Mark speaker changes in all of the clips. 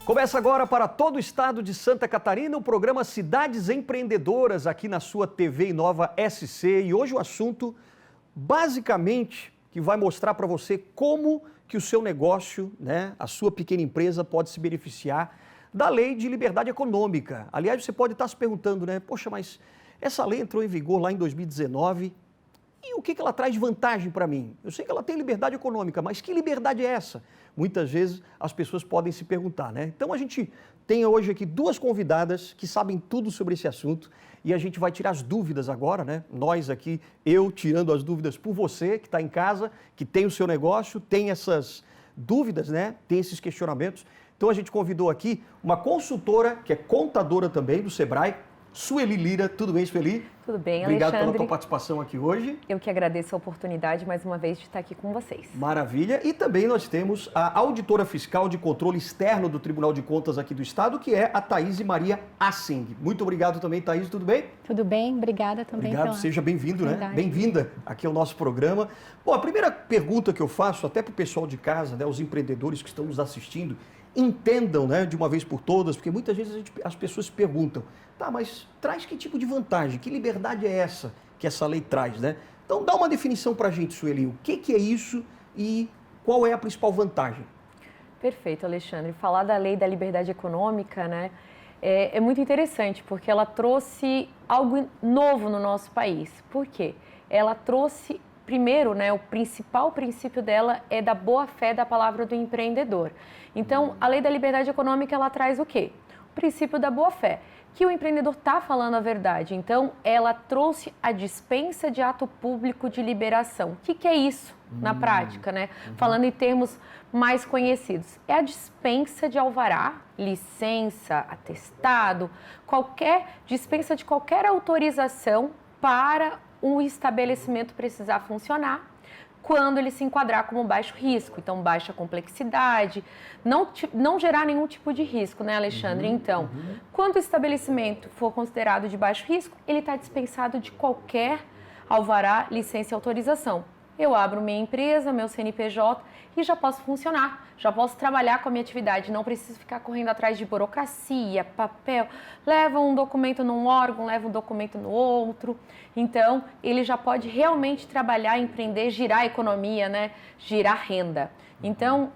Speaker 1: Começa agora para todo o estado de Santa Catarina o programa Cidades Empreendedoras aqui na sua TV Inova SC. E hoje o assunto, basicamente, que vai mostrar para você como que o seu negócio, a sua pequena empresa pode se beneficiar da Lei de Liberdade Econômica. Aliás, você pode estar se perguntando, poxa, mas essa lei entrou em vigor lá em 2019 e o que ela traz de vantagem para mim? Eu sei que ela tem liberdade econômica, mas que liberdade é essa? Muitas vezes as pessoas podem se perguntar, Então a gente tem hoje aqui duas convidadas que sabem tudo sobre esse assunto e a gente vai tirar as dúvidas agora, Nós aqui, eu tirando as dúvidas por você que está em casa, que tem o seu negócio, tem essas dúvidas, Tem esses questionamentos. Então a gente convidou aqui uma consultora, que é contadora também do Sebrae, Sueli Lira. Tudo bem, Sueli?
Speaker 2: Tudo bem,
Speaker 1: Obrigado
Speaker 2: Alexandre.
Speaker 1: pela tua participação aqui hoje.
Speaker 2: Eu que agradeço a oportunidade, mais uma vez, de estar aqui com vocês.
Speaker 1: Maravilha. E também nós temos a auditora fiscal de controle externo do Tribunal de Contas aqui do Estado, que é a Thaís Maria Assing. Muito obrigado também, Thaís. Tudo bem?
Speaker 3: Tudo bem, obrigada também.
Speaker 1: Obrigado, seja bem-vindo, Bem-vinda aqui ao nosso programa. Bom, a primeira pergunta que eu faço, até para o pessoal de casa, os empreendedores que estão nos assistindo, entendam, de uma vez por todas, porque muitas vezes as pessoas se perguntam, tá, mas traz que tipo de vantagem? Que liberdade é essa que essa lei traz, Então dá uma definição para a gente, Sueli, o que é isso e qual é a principal vantagem?
Speaker 2: Perfeito, Alexandre. Falar da lei da liberdade econômica, é muito interessante, porque ela trouxe algo novo no nosso país. Por quê? Ela trouxe, primeiro, o principal princípio dela é da boa-fé da palavra do empreendedor. Então, a lei da liberdade econômica, ela traz o quê? O princípio da boa-fé, que o empreendedor está falando a verdade. Então, ela trouxe a dispensa de ato público de liberação. O que é isso na prática, Falando em termos mais conhecidos. É a dispensa de alvará, licença, atestado, dispensa de qualquer autorização para um estabelecimento precisar funcionar quando ele se enquadrar como baixo risco, então baixa complexidade, não gerar nenhum tipo de risco, Alexandre? Então, quando o estabelecimento for considerado de baixo risco, ele está dispensado de qualquer alvará, licença e autorização. Eu abro minha empresa, meu CNPJ e já posso funcionar, já posso trabalhar com a minha atividade, não preciso ficar correndo atrás de burocracia, papel, leva um documento num órgão, leva um documento no outro. Então, ele já pode realmente trabalhar, empreender, girar a economia, girar renda. Então,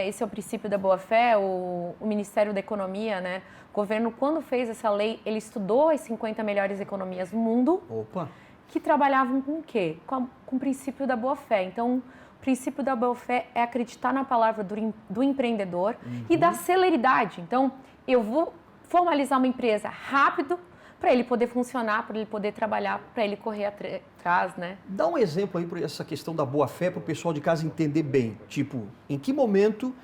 Speaker 2: esse é o princípio da boa-fé. O Ministério da Economia, o governo, quando fez essa lei, ele estudou as 50 melhores economias do mundo.
Speaker 1: Opa!
Speaker 2: Que trabalhavam com o quê? Com o princípio da boa-fé. Então, o princípio da boa-fé é acreditar na palavra do empreendedor e da celeridade. Então, eu vou formalizar uma empresa rápido para ele poder funcionar, para ele poder trabalhar, para ele correr atrás,
Speaker 1: Dá um exemplo aí para essa questão da boa-fé para o pessoal de casa entender bem. Tipo, em que momento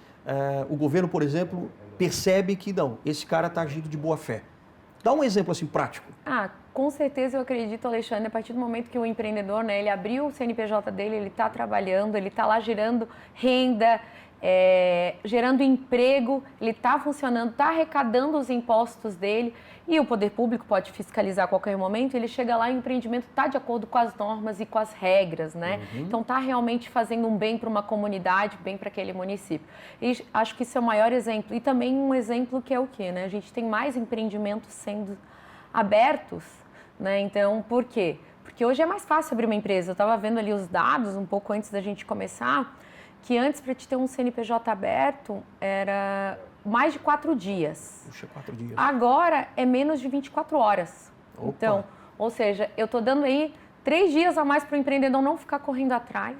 Speaker 1: o governo, por exemplo, percebe que não, esse cara está agindo de boa-fé? Dá um exemplo assim prático.
Speaker 2: Com certeza eu acredito, Alexandre, a partir do momento que o empreendedor, ele abriu o CNPJ dele, ele está trabalhando, ele está lá gerando renda, gerando emprego, ele está funcionando, está arrecadando os impostos dele e o poder público pode fiscalizar a qualquer momento, ele chega lá e o empreendimento está de acordo com as normas e com as regras, Então está realmente fazendo um bem para uma comunidade, bem para aquele município. E acho que isso é o maior exemplo. E também um exemplo que é o quê, A gente tem mais empreendimentos sendo abertos, Então, por quê? Porque hoje é mais fácil abrir uma empresa. Eu estava vendo ali os dados um pouco antes da gente começar, que antes para te ter um CNPJ aberto era mais de 4 dias.
Speaker 1: Puxa, 4 dias.
Speaker 2: Agora é menos de 24 horas.
Speaker 1: Opa.
Speaker 2: Então, ou seja, eu estou dando aí 3 dias a mais para o empreendedor não ficar correndo atrás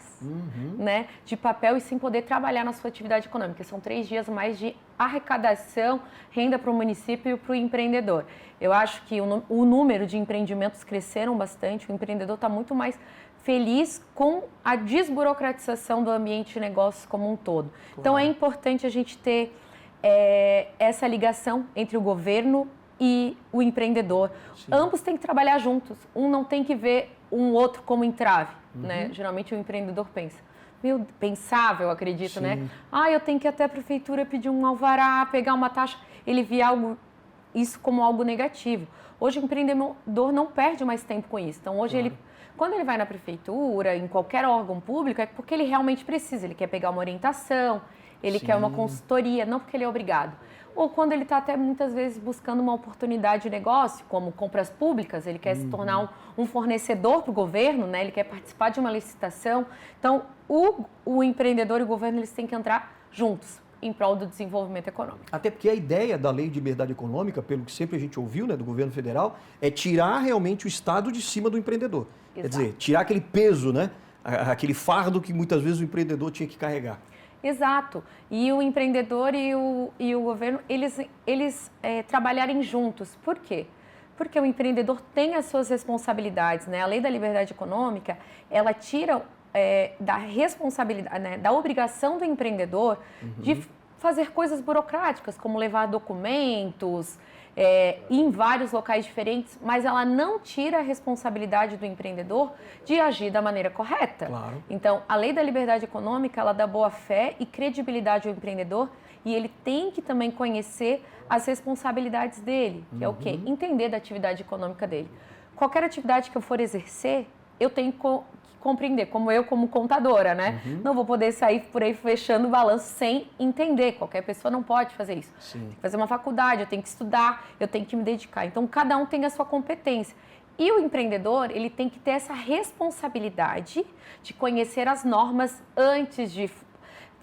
Speaker 2: de papel e sim poder trabalhar na sua atividade econômica. São 3 dias mais de arrecadação, renda para o município e para o empreendedor. Eu acho que o número de empreendimentos cresceram bastante, o empreendedor está muito mais feliz com a desburocratização do ambiente de negócios como um todo. Claro. Então é importante a gente ter essa ligação entre o governo e o empreendedor. Sim. Ambos têm que trabalhar juntos, um não tem que ver um outro como entrave, Geralmente o empreendedor pensava, eu acredito,
Speaker 1: Sim.
Speaker 2: Eu tenho que ir até a prefeitura pedir um alvará, pegar uma taxa, ele via algo isso como algo negativo. Hoje o empreendedor não perde mais tempo com isso. Então hoje quando ele vai na prefeitura, em qualquer órgão público, é porque ele realmente precisa, ele quer pegar uma orientação, ele quer uma consultoria, não porque ele é obrigado. Ou quando ele está até muitas vezes buscando uma oportunidade de negócio, como compras públicas, ele quer se tornar um fornecedor para o governo, né? Ele quer participar de uma licitação. Então, o empreendedor e o governo eles têm que entrar juntos em prol do desenvolvimento econômico.
Speaker 1: Até porque a ideia da Lei de Liberdade Econômica, pelo que sempre a gente ouviu, né, do governo federal, é tirar realmente o Estado de cima do empreendedor. Exato. Quer dizer, tirar aquele peso, né, aquele fardo que muitas vezes o empreendedor tinha que carregar.
Speaker 2: Exato. E o empreendedor e o governo, eles trabalharem juntos. Por quê? Porque o empreendedor tem as suas responsabilidades, né? A Lei da Liberdade Econômica, ela tira da responsabilidade, né, da obrigação do empreendedor de fazer coisas burocráticas, como levar documentos, ir em vários locais diferentes, mas ela não tira a responsabilidade do empreendedor de agir da maneira correta.
Speaker 1: Claro.
Speaker 2: Então, a Lei da Liberdade Econômica, ela dá boa-fé e credibilidade ao empreendedor e ele tem que também conhecer as responsabilidades dele, que é o quê? Entender da atividade econômica dele. Qualquer atividade que eu for exercer, eu tenho que compreender, como contadora, né? Não vou poder sair por aí fechando o balanço sem entender. Qualquer pessoa não pode fazer isso. Tem que fazer uma faculdade, eu tenho que estudar, eu tenho que me dedicar. Então, cada um tem a sua competência. E o empreendedor, ele tem que ter essa responsabilidade de conhecer as normas antes de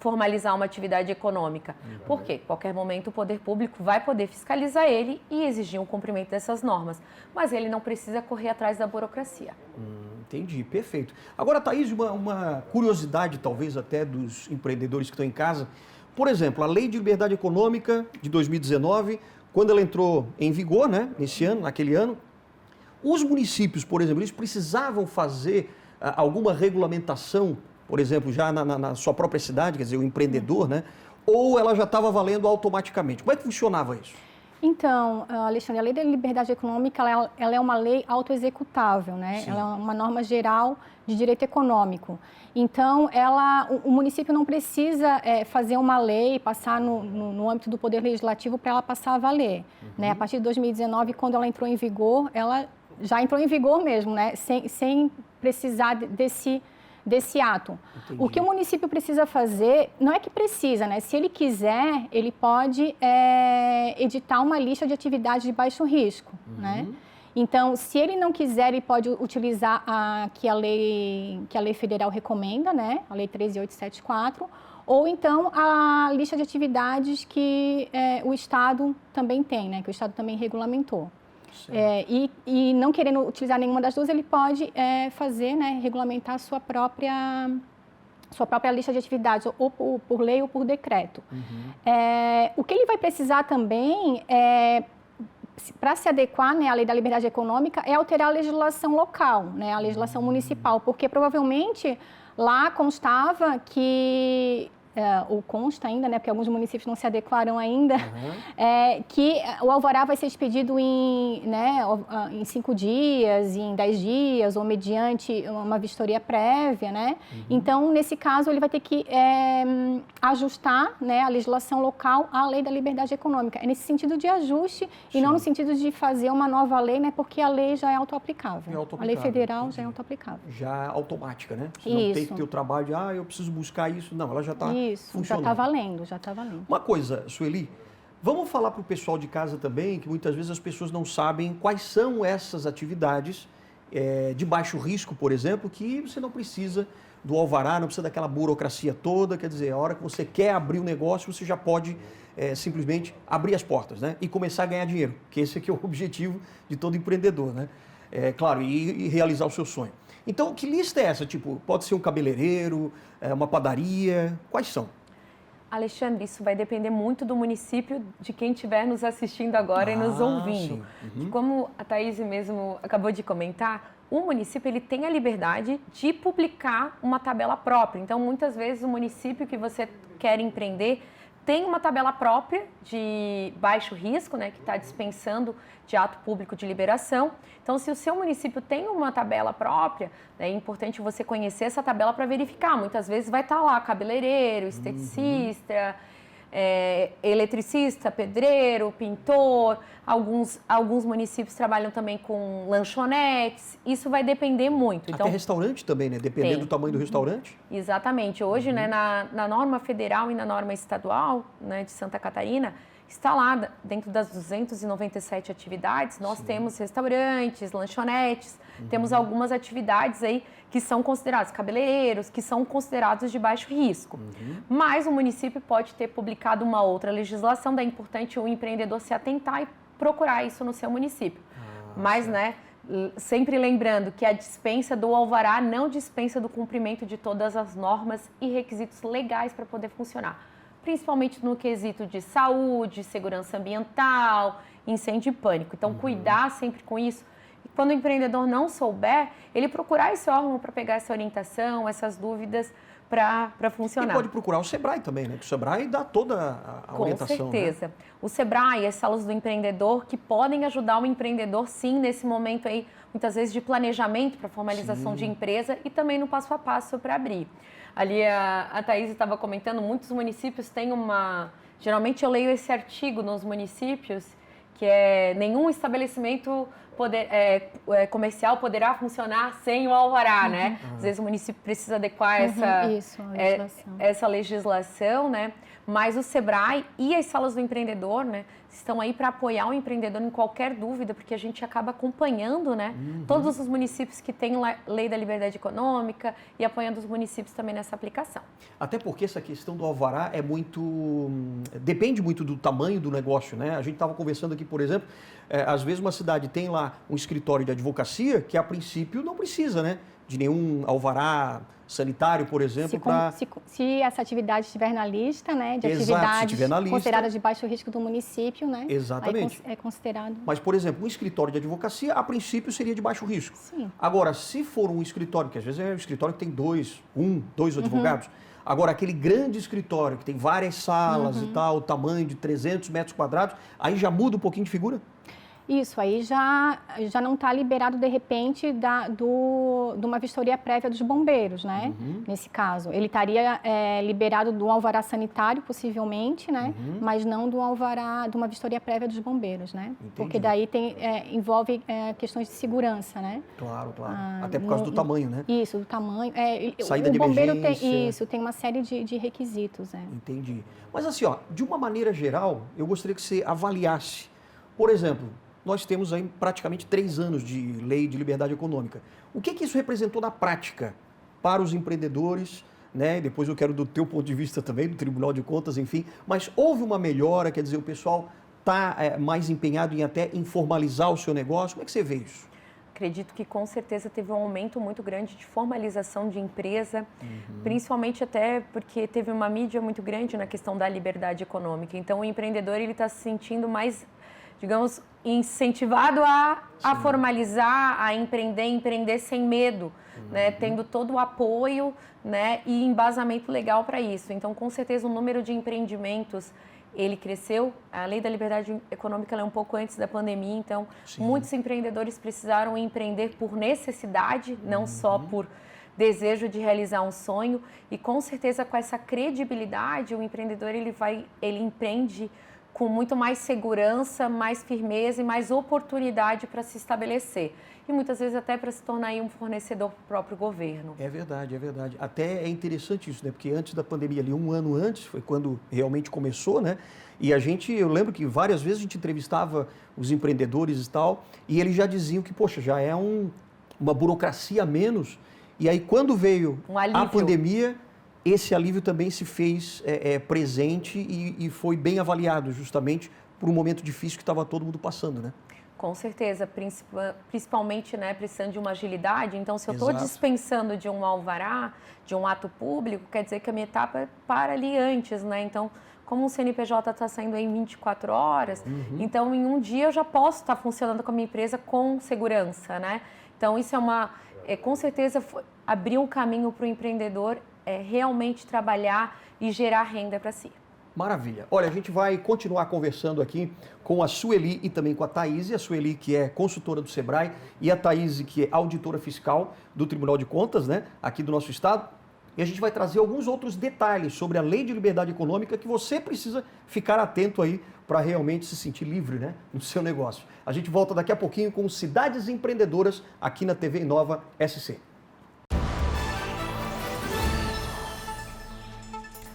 Speaker 2: formalizar uma atividade econômica. Por quê? Qualquer momento o poder público vai poder fiscalizar ele e exigir um cumprimento dessas normas. Mas ele não precisa correr atrás da burocracia.
Speaker 1: Entendi, perfeito. Agora, Thaís, uma curiosidade talvez até dos empreendedores que estão em casa. Por exemplo, a Lei de Liberdade Econômica de 2019, quando ela entrou em vigor, né, naquele ano, os municípios, por exemplo, eles precisavam fazer alguma regulamentação, por exemplo, já na sua própria cidade, quer dizer, o empreendedor, né? Ou ela já estava valendo automaticamente? Como é que funcionava isso?
Speaker 3: Então, Alexandre, a Lei da Liberdade Econômica, ela é uma lei autoexecutável, né? Sim. Ela é uma norma geral de direito econômico. Então, o município não precisa fazer uma lei, passar no âmbito do Poder Legislativo para ela passar a valer. Né? A partir de 2019, quando ela entrou em vigor, ela já entrou em vigor mesmo, né? Sem precisar desse ato. Entendi. O que o município precisa fazer, não é que precisa, né? Se ele quiser, ele pode editar uma lista de atividades de baixo risco, né? Então, se ele não quiser, ele pode utilizar que a lei federal recomenda, né? A Lei 13.874, ou então a lista de atividades que o Estado também tem, né? Que o Estado também regulamentou. E não querendo utilizar nenhuma das duas, ele pode fazer, né, regulamentar a sua própria lista de atividades, ou por lei ou por decreto. O que ele vai precisar também, para se adequar, né, à Lei da Liberdade Econômica, é alterar a legislação local, né, a legislação municipal, porque provavelmente lá constava que... ou consta ainda, né, porque alguns municípios não se adequaram ainda, que o alvará vai ser expedido em 5 dias, em 10 dias, ou mediante uma vistoria prévia, né? Então, nesse caso, ele vai ter que ajustar, né, a legislação local à Lei da Liberdade Econômica. É nesse sentido de ajuste e não no sentido de fazer uma nova lei, né, porque a lei já é autoaplicável. A lei federal já é autoaplicável.
Speaker 1: Já automática, né? Você não tem que ter o trabalho de, eu preciso buscar isso. Não, ela já está...
Speaker 3: Isso, já está valendo, já está valendo.
Speaker 1: Uma coisa, Sueli, vamos falar para o pessoal de casa também, que muitas vezes as pessoas não sabem quais são essas atividades de baixo risco, por exemplo, que você não precisa do alvará, não precisa daquela burocracia toda, quer dizer, a hora que você quer abrir um negócio, você já pode simplesmente abrir as portas, né? E começar a ganhar dinheiro, que esse aqui é o objetivo de todo empreendedor, né? Claro, e realizar o seu sonho. Então, que lista é essa? Tipo, pode ser um cabeleireiro, uma padaria, quais são?
Speaker 2: Alexandre, isso vai depender muito do município, de quem estiver nos assistindo agora e nos ouvindo. Como a Thaís mesmo acabou de comentar, o município ele tem a liberdade de publicar uma tabela própria. Então, muitas vezes, o município que você quer empreender tem uma tabela própria de baixo risco, né, que está dispensando de ato público de liberação. Então, se o seu município tem uma tabela própria, é importante você conhecer essa tabela para verificar. Muitas vezes vai estar lá cabeleireiro, esteticista, eletricista, pedreiro, pintor, alguns municípios trabalham também com lanchonetes, isso vai depender muito.
Speaker 1: Até restaurante também, né? Dependendo do tamanho do restaurante.
Speaker 2: Exatamente. Hoje, né, na norma federal e na norma estadual, né, de Santa Catarina, está lá dentro das 297 atividades, nós temos restaurantes, lanchonetes, temos algumas atividades aí que são considerados cabeleireiros, que são considerados de baixo risco. Mas o município pode ter publicado uma outra legislação, daí é importante o empreendedor se atentar e procurar isso no seu município. Mas, né, sempre lembrando que a dispensa do alvará não dispensa do cumprimento de todas as normas e requisitos legais para poder funcionar. Principalmente no quesito de saúde, segurança ambiental, incêndio e pânico. Então, cuidar sempre com isso. E quando o empreendedor não souber, ele procurar esse órgão para pegar essa orientação, essas dúvidas para funcionar.
Speaker 1: E pode procurar o Sebrae também, né? Que o Sebrae dá toda a orientação.
Speaker 2: Com certeza.
Speaker 1: Né?
Speaker 2: O Sebrae, as salas do empreendedor, que podem ajudar o empreendedor, sim, nesse momento aí, muitas vezes de planejamento para formalização de empresa e também no passo a passo para abrir. Ali a Thaís estava comentando, muitos municípios têm geralmente eu leio esse artigo nos municípios, que é nenhum estabelecimento comercial poderá funcionar sem o alvará, né? Às vezes o município precisa adequar essa legislação, né? Mas o Sebrae e as salas do empreendedor, né, estão aí para apoiar o empreendedor em qualquer dúvida, porque a gente acaba acompanhando, né, todos os municípios que têm lei da liberdade econômica e apoiando os municípios também nessa aplicação.
Speaker 1: Até porque essa questão do alvará depende muito do tamanho do negócio, né? A gente estava conversando aqui, por exemplo, às vezes uma cidade tem lá um escritório de advocacia que a princípio não precisa, né, de nenhum alvará sanitário, por exemplo,
Speaker 3: se essa atividade estiver na lista, né, de atividades consideradas de baixo risco do município, né?
Speaker 1: Exatamente.
Speaker 3: Aí é considerado.
Speaker 1: Mas, por exemplo, um escritório de advocacia, a princípio, seria de baixo risco.
Speaker 3: Sim.
Speaker 1: Agora, se for um escritório, que às vezes é um escritório que tem dois advogados, agora aquele grande escritório que tem várias salas e tal, tamanho de 300 metros quadrados, aí já muda um pouquinho de figura?
Speaker 3: Isso, aí já não está liberado, de repente, de uma vistoria prévia dos bombeiros, né? Nesse caso. Ele estaria liberado do alvará sanitário, possivelmente, né? Mas não do alvará, de uma vistoria prévia dos bombeiros, né?
Speaker 1: Entendi.
Speaker 3: Porque daí envolve questões de segurança, né?
Speaker 1: Claro. Até por causa do tamanho, né?
Speaker 3: Isso, do tamanho.
Speaker 1: Saída de
Speaker 3: bombeiro
Speaker 1: emergência.
Speaker 3: tem uma série de requisitos.
Speaker 1: Entendi. Mas assim, ó, de uma maneira geral, eu gostaria que você avaliasse. Por exemplo, nós temos aí praticamente 3 anos de lei de liberdade econômica. O que isso representou na prática para os empreendedores, né? Depois eu quero do teu ponto de vista também, do Tribunal de Contas, enfim. Mas houve uma melhora, quer dizer, o pessoal está mais empenhado em formalizar o seu negócio. Como é que você vê isso?
Speaker 2: Acredito que com certeza teve um aumento muito grande de formalização de empresa, principalmente até porque teve uma mídia muito grande na questão da liberdade econômica. Então o empreendedor ele está se sentindo mais, digamos, incentivado a formalizar, a empreender sem medo, né? Tendo todo o apoio, né? E embasamento legal para isso. Então, com certeza, o número de empreendimentos, ele cresceu. A lei da liberdade econômica ela é um pouco antes da pandemia, então muitos empreendedores precisaram empreender por necessidade, não só por desejo de realizar um sonho. E com certeza, com essa credibilidade, o empreendedor ele empreende com muito mais segurança, mais firmeza e mais oportunidade para se estabelecer. E muitas vezes até para se tornar aí um fornecedor para o próprio governo. É
Speaker 1: verdade. Até é interessante isso, né? Porque antes da pandemia, ali 1 ano antes, foi quando realmente começou, né? E eu lembro que várias vezes a gente entrevistava os empreendedores e tal, e eles já diziam que, poxa, já é uma burocracia a menos. E aí quando veio a pandemia, esse alívio também se fez presente e foi bem avaliado, justamente por um momento difícil que estava todo mundo passando, né?
Speaker 2: Com certeza, principalmente, né, precisando de uma agilidade. Então, se eu estou dispensando de um alvará, de um ato público, quer dizer que a minha etapa para ali antes, né? Então, como o CNPJ está saindo em 24 horas, então em um dia eu já posso estar funcionando com a minha empresa com segurança, né? Então, isso com certeza, abriu um caminho para o empreendedor realmente trabalhar e gerar renda para si.
Speaker 1: Maravilha. Olha, a gente vai continuar conversando aqui com a Sueli e também com a Thaís. A Sueli, que é consultora do Sebrae, e a Thaís, que é auditora fiscal do Tribunal de Contas, né, aqui do nosso estado. e a gente vai trazer alguns outros detalhes sobre a Lei de Liberdade Econômica que você precisa ficar atento aí para realmente se sentir livre, né, no seu negócio. A gente volta daqui a pouquinho com Cidades Empreendedoras aqui na TV Inova SC.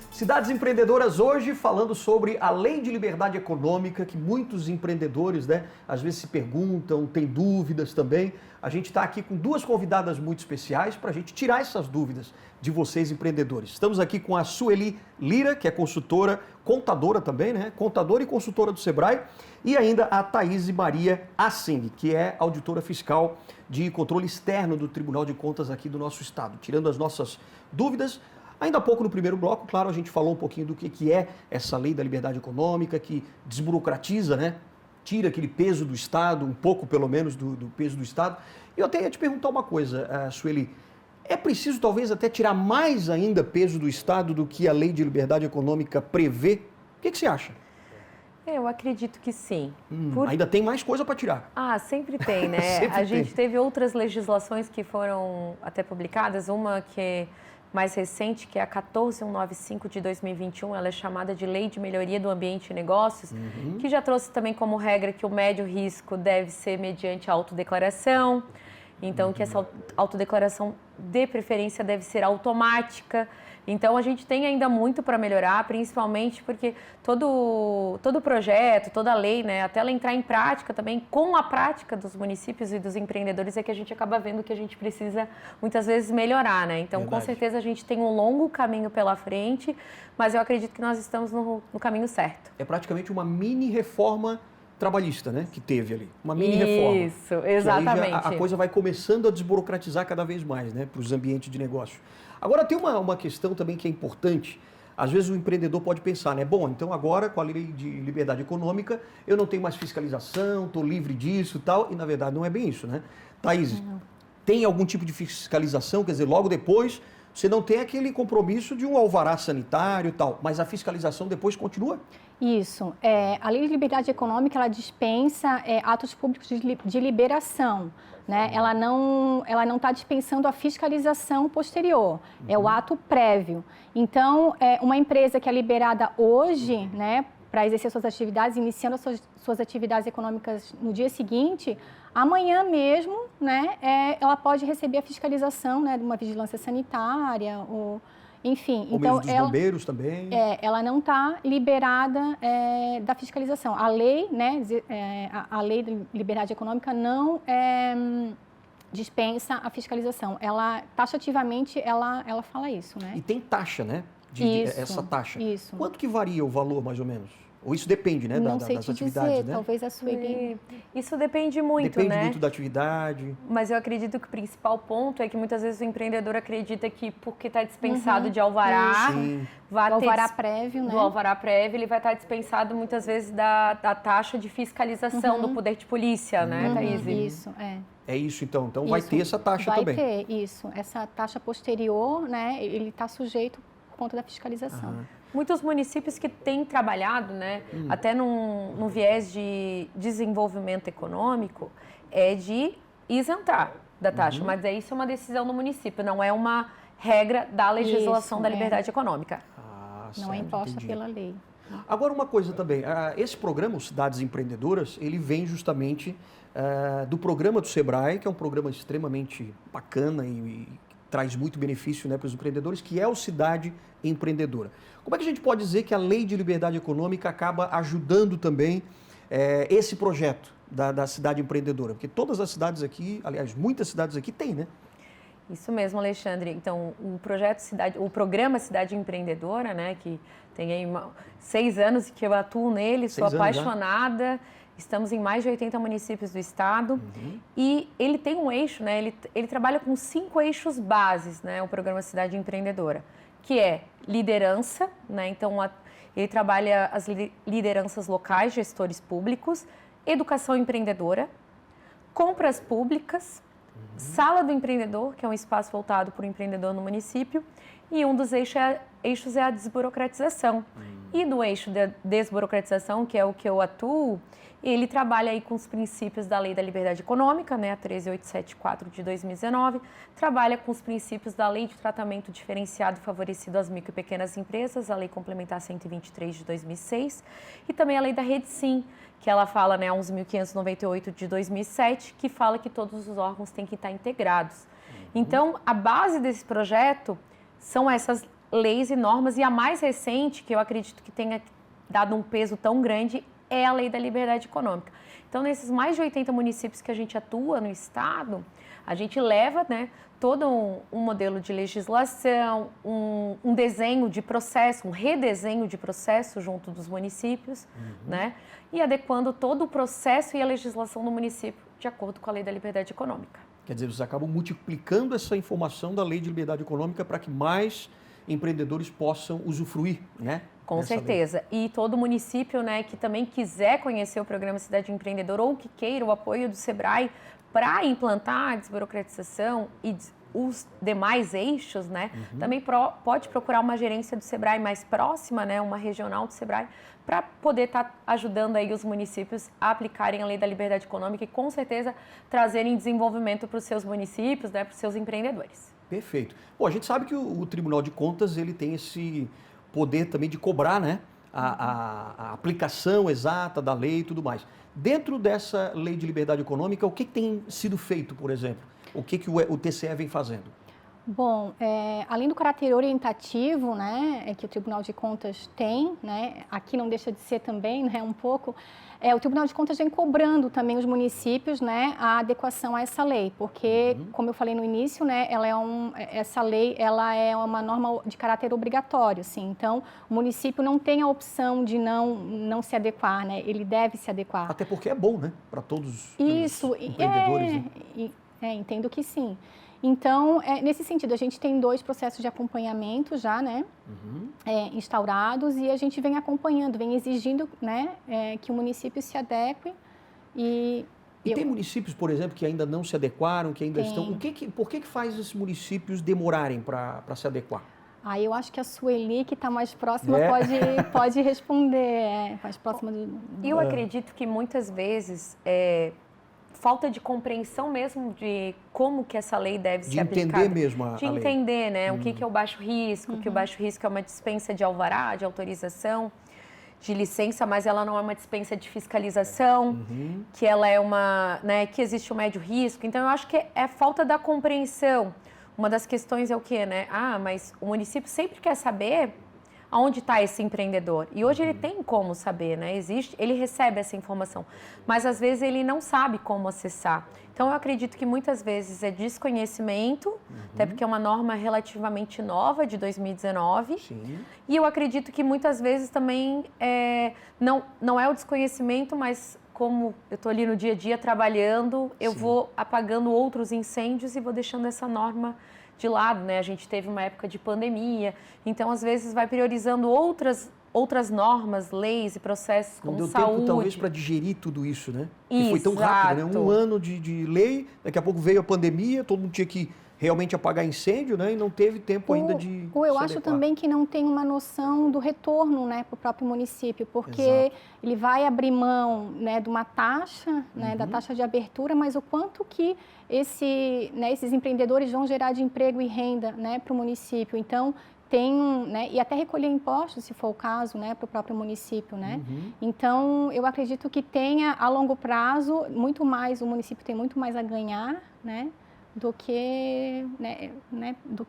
Speaker 1: Cidades Empreendedoras hoje falando sobre a Lei de Liberdade Econômica, que muitos empreendedores, né, às vezes se perguntam, têm dúvidas também. A gente está aqui com duas convidadas muito especiais para a gente tirar essas dúvidas de vocês, empreendedores. Estamos aqui com a Sueli Lira, que é consultora, contadora também, né? Contadora e consultora do Sebrae, e ainda a Thaís Maria Assing, que é auditora fiscal de controle externo do Tribunal de Contas aqui do nosso estado, tirando as nossas dúvidas. Ainda há pouco no primeiro bloco, claro, a gente falou um pouquinho do que é essa Lei da Liberdade Econômica, que desburocratiza, né? Tira aquele peso do Estado, um pouco pelo menos do peso do Estado. E eu até ia te perguntar uma coisa, Sueli. É preciso talvez até tirar mais ainda peso do Estado do que a Lei de Liberdade Econômica prevê? O que você acha?
Speaker 2: Eu acredito que sim.
Speaker 1: Ainda tem mais coisa para tirar.
Speaker 2: Sempre tem, né? A gente teve outras legislações que foram até publicadas, uma que é mais recente, que é a 14195 de 2021, ela é chamada de Lei de Melhoria do Ambiente e Negócios, que já trouxe também como regra que o médio risco deve ser mediante autodeclaração, então que essa autodeclaração de preferência deve ser automática. Então, a gente tem ainda muito para melhorar, principalmente porque todo projeto, toda lei, né, até ela entrar em prática também, com a prática dos municípios e dos empreendedores, é que a gente acaba vendo que a gente precisa, muitas vezes, melhorar, né? Então, com certeza, a gente tem um longo caminho pela frente, mas eu acredito que nós estamos no caminho certo.
Speaker 1: É praticamente uma mini reforma trabalhista, né, que teve ali. Uma mini reforma.
Speaker 2: Isso, exatamente.
Speaker 1: A coisa vai começando a desburocratizar cada vez mais, né, para os ambientes de negócio. Agora, tem uma questão também que é importante. Às vezes o empreendedor pode pensar, né? Bom, então agora com a Lei de Liberdade Econômica eu não tenho mais fiscalização, estou livre disso e tal. E na verdade não é bem isso, né? Thaís, tem algum tipo de fiscalização? Quer dizer, logo depois você não tem aquele compromisso de um alvará sanitário e tal, mas a fiscalização depois continua?
Speaker 3: Isso. A Lei de Liberdade Econômica, ela dispensa atos públicos de liberação. Né? Ela não está dispensando a fiscalização posterior, é o ato prévio. Então, uma empresa que é liberada hoje, né, para exercer suas atividades, iniciando as suas atividades econômicas no dia seguinte, amanhã mesmo, né, ela pode receber a fiscalização, né, de uma vigilância sanitária, ou, enfim.
Speaker 1: Ou
Speaker 3: então,
Speaker 1: mesmo dos bombeiros também.
Speaker 3: Ela não está liberada da fiscalização. A lei, né, a Lei de Liberdade Econômica não dispensa a fiscalização. Ela, taxativamente, ela fala isso, né?
Speaker 1: E tem taxa, né? Essa taxa.
Speaker 3: Isso.
Speaker 1: Quanto que varia o valor, mais ou menos? Ou isso depende, né,
Speaker 3: não sei
Speaker 1: das
Speaker 3: te
Speaker 1: atividades,
Speaker 3: dizer,
Speaker 1: né?
Speaker 3: Talvez a Sueli...
Speaker 2: Isso depende muito,
Speaker 1: Depende
Speaker 2: né?
Speaker 1: muito da atividade.
Speaker 2: Mas eu acredito que o principal ponto é que muitas vezes o empreendedor acredita que porque está dispensado de alvará, vai ter
Speaker 3: alvará prévio, né?
Speaker 2: Do alvará prévio, ele vai estar dispensado muitas vezes da taxa de fiscalização do poder de polícia, né, Thaís?
Speaker 3: Isso,
Speaker 1: É isso, então. Então vai ter essa taxa também.
Speaker 3: Vai ter, isso. Essa taxa posterior, né, ele está sujeito por conta da fiscalização.
Speaker 2: Muitos municípios que têm trabalhado, né, até num viés de desenvolvimento econômico, é de isentar da taxa, mas isso é uma decisão do município, não é uma regra da legislação da liberdade econômica.
Speaker 3: Não é imposta pela lei.
Speaker 1: Agora, uma coisa também, esse programa, o Cidades Empreendedoras, ele vem justamente do programa do Sebrae, que é um programa extremamente bacana e traz muito benefício, né, para os empreendedores, que é o Cidade Empreendedora. Como é que a gente pode dizer que a Lei de Liberdade Econômica acaba ajudando também esse projeto da Cidade Empreendedora? Porque todas as cidades aqui, aliás, muitas cidades aqui têm, né?
Speaker 2: Isso mesmo, Alexandre. Então, o programa Cidade Empreendedora, né, que tem aí 6 anos que eu atuo nele, sou apaixonada. Estamos em mais de 80 municípios do estado e ele tem um eixo, né? Ele trabalha com 5 eixos bases, né? O programa Cidade Empreendedora, que é liderança, né? Então, ele trabalha as lideranças locais, gestores públicos, educação empreendedora, compras públicas, sala do empreendedor, que é um espaço voltado para o empreendedor no município, e um dos eixos é a desburocratização, E no eixo da desburocratização, que é o que eu atuo, ele trabalha aí com os princípios da Lei da Liberdade Econômica, né, a 13874 de 2019, trabalha com os princípios da Lei de Tratamento Diferenciado e Favorecido às Micro e Pequenas Empresas, a Lei Complementar 123 de 2006, e também a Lei da Rede Sim, que ela fala, né, a 11.598 de 2007, que fala que todos os órgãos têm que estar integrados. Então, a base desse projeto são essas leis e normas, e a mais recente, que eu acredito que tenha dado um peso tão grande, é a Lei da Liberdade Econômica. Então, nesses mais de 80 municípios que a gente atua no estado, a gente leva, né, todo um modelo de legislação, um desenho de processo, um redesenho de processo junto dos municípios, né, e adequando todo o processo e a legislação do município de acordo com a Lei da Liberdade Econômica.
Speaker 1: Quer dizer, vocês acabam multiplicando essa informação da Lei de Liberdade Econômica para que mais empreendedores possam usufruir, né?
Speaker 2: Com certeza. E todo município, né, que também quiser conhecer o programa Cidade Empreendedora ou que queira o apoio do SEBRAE para implantar a desburocratização e os demais eixos, né, também pode procurar uma gerência do SEBRAE mais próxima, né, uma regional do SEBRAE, para poder estar ajudando aí os municípios a aplicarem a Lei da Liberdade Econômica e, com certeza, trazerem desenvolvimento para os seus municípios, né, para os seus empreendedores.
Speaker 1: Perfeito. Bom, a gente sabe que o Tribunal de Contas ele tem esse poder também de cobrar, né, a aplicação exata da lei e tudo mais. Dentro dessa Lei de Liberdade Econômica, o que tem sido feito, por exemplo? O que o TCE vem fazendo?
Speaker 3: Bom, além do caráter orientativo, né, que o Tribunal de Contas tem, né, aqui não deixa de ser também, né, um pouco, o Tribunal de Contas vem cobrando também os municípios, né, a adequação a essa lei, porque, como eu falei no início, né, essa lei ela é uma norma de caráter obrigatório, assim, então o município não tem a opção de não se adequar, né, ele deve se adequar.
Speaker 1: Até porque é bom, né, para todos
Speaker 3: os
Speaker 1: empreendedores.
Speaker 3: Entendo que sim. Então, nesse sentido, a gente tem 2 processos de acompanhamento já, né, instaurados, e a gente vem acompanhando, vem exigindo, né, que o município se adeque.
Speaker 1: E tem municípios, por exemplo, que ainda não se adequaram, que ainda estão... Por que faz esses municípios demorarem para se adequar?
Speaker 3: Eu acho que a Sueli, que está mais próxima, pode responder, mais próxima do...
Speaker 2: Eu acredito que muitas vezes... falta de compreensão mesmo de como que essa lei deve ser aplicada.
Speaker 1: De entender mesmo a lei.
Speaker 2: De entender, né, o que é o baixo risco, que o baixo risco é uma dispensa de alvará, de autorização, de licença, mas ela não é uma dispensa de fiscalização, que ela é uma, né, que existe o médio risco. Então, eu acho que é falta da compreensão. Uma das questões é o quê, né? Mas o município sempre quer saber aonde está esse empreendedor. E hoje ele tem como saber, né? Ele recebe essa informação, mas às vezes ele não sabe como acessar. Então eu acredito que muitas vezes é desconhecimento, até porque é uma norma relativamente nova, de 2019.
Speaker 1: Sim.
Speaker 2: E eu acredito que muitas vezes também não é o desconhecimento, mas como eu estou ali no dia a dia trabalhando, eu vou apagando outros incêndios e vou deixando essa norma de lado, né? A gente teve uma época de pandemia, então às vezes vai priorizando outras normas, leis e processos como saúde.
Speaker 1: Não deu tempo talvez para digerir tudo isso, né? E foi tão rápido, né? 1 ano de lei, daqui a pouco veio a pandemia, todo mundo tinha que realmente apagar incêndio, né? E não teve tempo ainda de
Speaker 3: eu acho também que não tem uma noção do retorno, né, para o próprio município, porque ele vai abrir mão, né, de uma taxa, né, da taxa de abertura, mas o quanto que esses empreendedores vão gerar de emprego e renda, né, para o município. Então, né, e até recolher impostos, se for o caso, né, para o próprio município, né? Então, eu acredito que tenha, a longo prazo, o município tem muito mais a ganhar, né, do que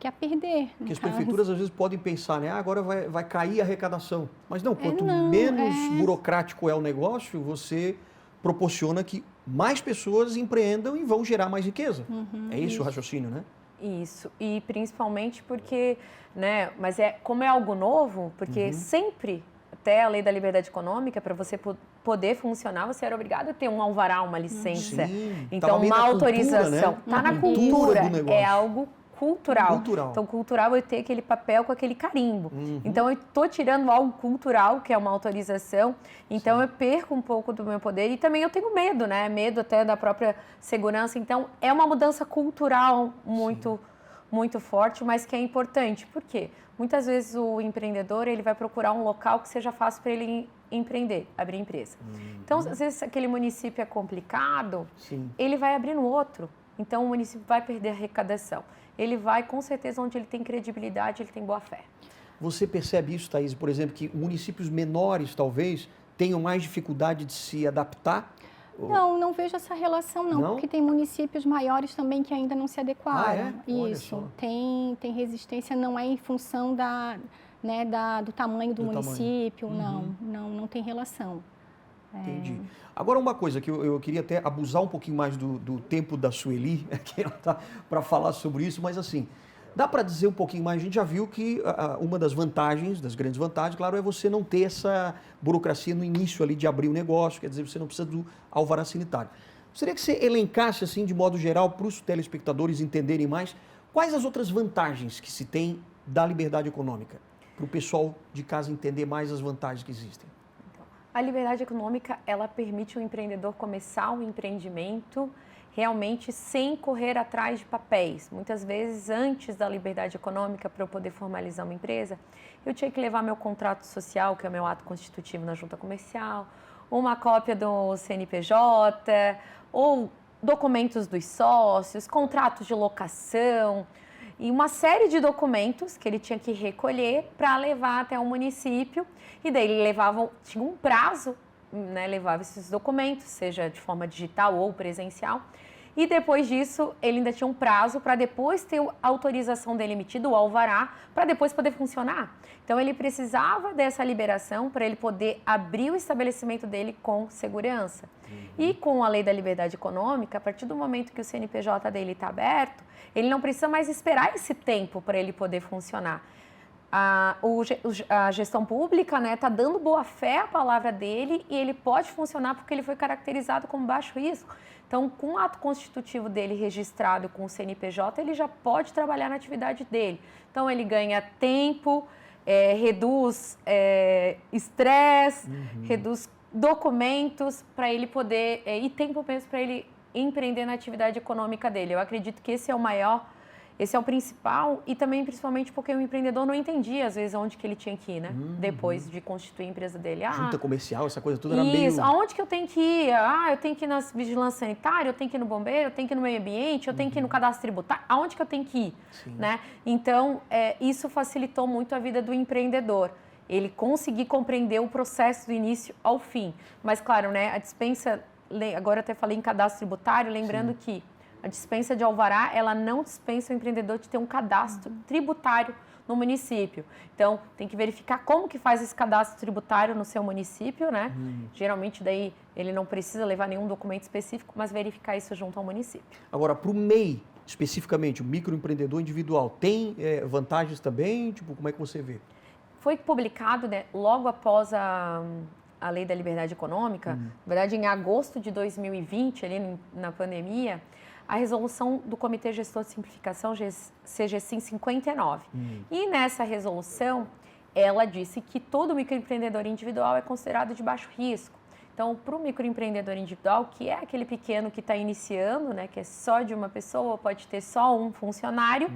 Speaker 3: a perder.
Speaker 1: Porque as prefeituras às vezes podem pensar, né, agora vai cair a arrecadação. Mas não, quanto menos burocrático é o negócio, você proporciona que mais pessoas empreendam e vão gerar mais riqueza. É isso o raciocínio, né?
Speaker 2: Isso, e principalmente porque, né, mas como é algo novo, porque sempre, até a Lei da Liberdade Econômica, para você poder funcionar, você era obrigado a ter um alvará, uma licença.
Speaker 1: Sim,
Speaker 2: então, uma autorização. Está na cultura, é algo cultural. Então, cultural é ter aquele papel com aquele carimbo. Então, eu estou tirando algo cultural, que é uma autorização, então eu perco um pouco do meu poder e também eu tenho medo, né? Medo até da própria segurança. Então, é uma mudança cultural muito muito forte, mas que é importante. Por quê? Muitas vezes o empreendedor ele vai procurar um local que seja fácil para ele empreender, abrir empresa. Então, às vezes, aquele município é complicado, ele vai abrir no outro. Então, o município vai perder a arrecadação. Ele vai, com certeza, onde ele tem credibilidade, ele tem boa fé.
Speaker 1: Você percebe isso, Thaís, por exemplo, que municípios menores, talvez, tenham mais dificuldade de se adaptar?
Speaker 3: Não, não vejo essa relação, não, porque tem municípios maiores também que ainda não se adequaram. Isso, tem resistência, não é em função do tamanho do município, não tem relação.
Speaker 1: Entendi. Agora, uma coisa que eu queria até abusar um pouquinho mais do tempo da Sueli, que ela tá para falar sobre isso, mas assim, dá para dizer um pouquinho mais? A gente já viu que uma das vantagens, das grandes vantagens, claro, é você não ter essa burocracia no início ali de abrir o negócio, quer dizer, você não precisa do alvará sanitário. Gostaria que você elencasse, assim, de modo geral, para os telespectadores entenderem mais, quais as outras vantagens que se tem da liberdade econômica, para o pessoal de casa entender mais as vantagens que existem.
Speaker 2: A liberdade econômica, ela permite o empreendedor começar um empreendimento realmente sem correr atrás de papéis. Muitas vezes, antes da liberdade econômica, para eu poder formalizar uma empresa, eu tinha que levar meu contrato social, que é o meu ato constitutivo na junta comercial, uma cópia do CNPJ, ou documentos dos sócios, contratos de locação, e uma série de documentos que ele tinha que recolher para levar até o município, e daí ele tinha um prazo, né, levava esses documentos, seja de forma digital ou presencial, e depois disso ele ainda tinha um prazo para depois ter a autorização dele emitida, o alvará, para depois poder funcionar. Então ele precisava dessa liberação para ele poder abrir o estabelecimento dele com segurança. E com a lei da liberdade econômica, a partir do momento que o CNPJ dele está aberto, ele não precisa mais esperar esse tempo para ele poder funcionar. A gestão pública está dando boa fé à palavra dele e ele pode funcionar porque ele foi caracterizado como baixo risco. Então, com o ato constitutivo dele registrado com o CNPJ, ele já pode trabalhar na atividade dele. Então, ele ganha tempo, reduz estresse, reduz documentos para ele poder, e tempo mesmo para ele empreender na atividade econômica dele. Eu acredito que esse é o principal, e também principalmente porque o empreendedor não entendia às vezes onde que ele tinha que ir, né? Depois de constituir a empresa dele.
Speaker 1: Junta comercial, essa coisa toda era meio...
Speaker 2: Isso, aonde que eu tenho que ir? Eu tenho que ir na vigilância sanitária, eu tenho que ir no bombeiro, eu tenho que ir no meio ambiente, eu tenho que ir no cadastro tributário. Aonde que eu tenho que ir? Né? Então, isso facilitou muito a vida do empreendedor. Ele conseguir compreender o processo do início ao fim. Mas, claro, né, a dispensa... Agora eu até falei em cadastro tributário, lembrando que a dispensa de alvará, ela não dispensa o empreendedor de ter um cadastro tributário no município. Então, tem que verificar como que faz esse cadastro tributário no seu município, né? Geralmente, daí, ele não precisa levar nenhum documento específico, mas verificar isso junto ao município. Agora,
Speaker 1: para o MEI, especificamente, o microempreendedor individual, tem vantagens também? Tipo, como é que você vê?
Speaker 2: Foi publicado, né, logo após a Lei da Liberdade Econômica, na verdade, em agosto de 2020, ali na pandemia, a resolução do Comitê Gestor de Simplificação, CGSIM 59. E nessa resolução, ela disse que todo microempreendedor individual é considerado de baixo risco. Então, para o microempreendedor individual, que é aquele pequeno que está iniciando, né, que é só de uma pessoa, pode ter só um funcionário,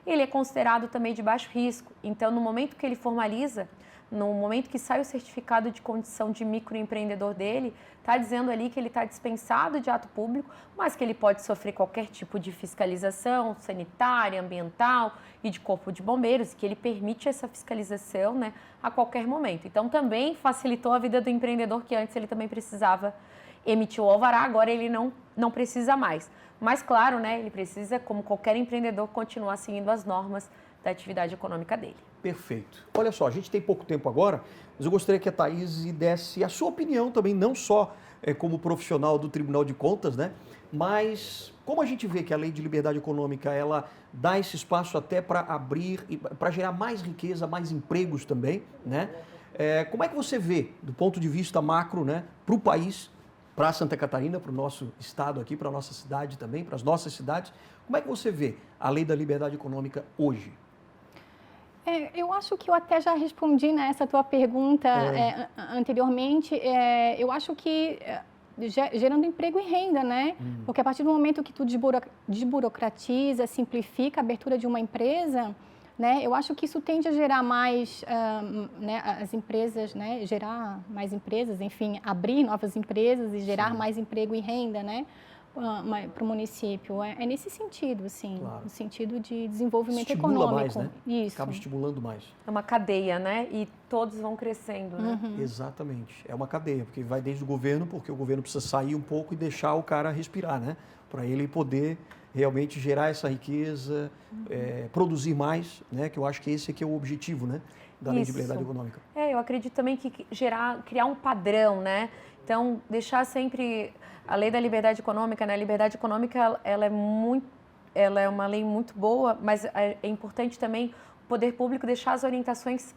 Speaker 2: ele é considerado também de baixo risco. Então, no momento que ele formaliza, no momento que sai o certificado de condição de microempreendedor dele, está dizendo ali que ele está dispensado de ato público, mas que ele pode sofrer qualquer tipo de fiscalização sanitária, ambiental e de corpo de bombeiros, que ele permite essa fiscalização, né, a qualquer momento. Então, também facilitou a vida do empreendedor, que antes ele também precisava emitir o alvará, agora ele não precisa mais. Mas, claro, né, ele precisa, como qualquer empreendedor, continuar seguindo as normas da atividade econômica dele.
Speaker 1: Perfeito. Olha só, a gente tem pouco tempo agora, mas eu gostaria que a Thaís desse a sua opinião também, não só como profissional do Tribunal de Contas, né? Mas como a gente vê que a Lei de Liberdade Econômica, ela dá esse espaço até para abrir, para gerar mais riqueza, mais empregos também, né? Como é que você vê, do ponto de vista macro, né, para o país, para Santa Catarina, para o nosso estado aqui, para a nossa cidade também, para as nossas cidades, como é que você vê a Lei da Liberdade Econômica hoje?
Speaker 3: Eu acho que eu até já respondi nessa tua pergunta anteriormente. Eu acho que gerando emprego e renda, né? Porque a partir do momento que tu desburocratiza, simplifica a abertura de uma empresa, né? Eu acho que isso tende a gerar mais, né, as empresas, né? Gerar mais empresas, enfim, abrir novas empresas e gerar mais emprego e renda, né? Para o município. É nesse sentido, assim,
Speaker 1: Claro.
Speaker 3: no sentido de desenvolvimento
Speaker 1: Estimula
Speaker 3: econômico.
Speaker 1: mais, né?
Speaker 3: Isso.
Speaker 1: Acaba estimulando mais.
Speaker 2: É uma cadeia, né? E todos vão crescendo, né?
Speaker 1: Exatamente. É uma cadeia, porque vai desde o governo, porque o governo precisa sair um pouco e deixar o cara respirar, né? Para ele poder realmente gerar essa riqueza, produzir mais, né? Que eu acho que esse aqui é o objetivo, né? Da Lei de Liberdade Econômica.
Speaker 2: Eu acredito também que criar um padrão, né? Então, deixar sempre a Lei da Liberdade Econômica, né? A liberdade econômica, ela é uma lei muito boa, mas é importante também o poder público deixar as orientações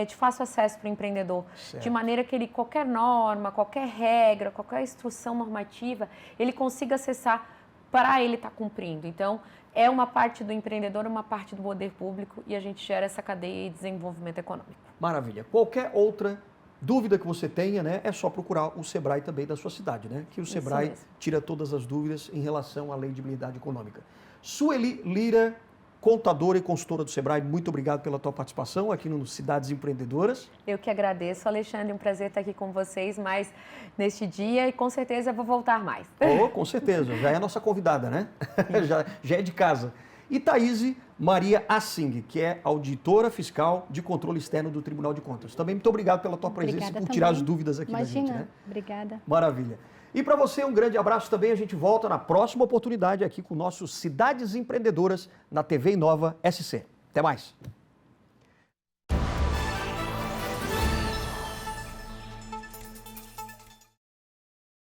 Speaker 2: de fácil acesso para o empreendedor,
Speaker 1: Certo.
Speaker 2: de maneira que ele, qualquer norma, qualquer regra, qualquer instrução normativa, ele consiga acessar para ele estar cumprindo. Então, é uma parte do empreendedor, uma parte do poder público e a gente gera essa cadeia de desenvolvimento econômico.
Speaker 1: Maravilha. Qualquer outra dúvida que você tenha, né, é só procurar o Sebrae também da sua cidade, né? Que o Sebrae
Speaker 2: mesmo.
Speaker 1: tira todas as dúvidas em relação à Lei de Liberdade Econômica. Sueli Lira, contadora e consultora do Sebrae, muito obrigado pela tua participação aqui no Cidades Empreendedoras.
Speaker 2: Eu que agradeço, Alexandre, um prazer estar aqui com vocês mais neste dia e com certeza eu vou voltar mais.
Speaker 1: Oh, com certeza, já é a nossa convidada, né? já é de casa. E Thaís Maria Assing, que é auditora fiscal de controle externo do Tribunal de Contas. Também muito obrigado pela tua presença e por
Speaker 3: Obrigada
Speaker 1: tirar
Speaker 3: também.
Speaker 1: as dúvidas aqui da gente, né?
Speaker 3: Obrigada.
Speaker 1: Maravilha. E para você, um grande abraço também. A gente volta na próxima oportunidade aqui com o nosso Cidades Empreendedoras na TV Inova SC. Até mais.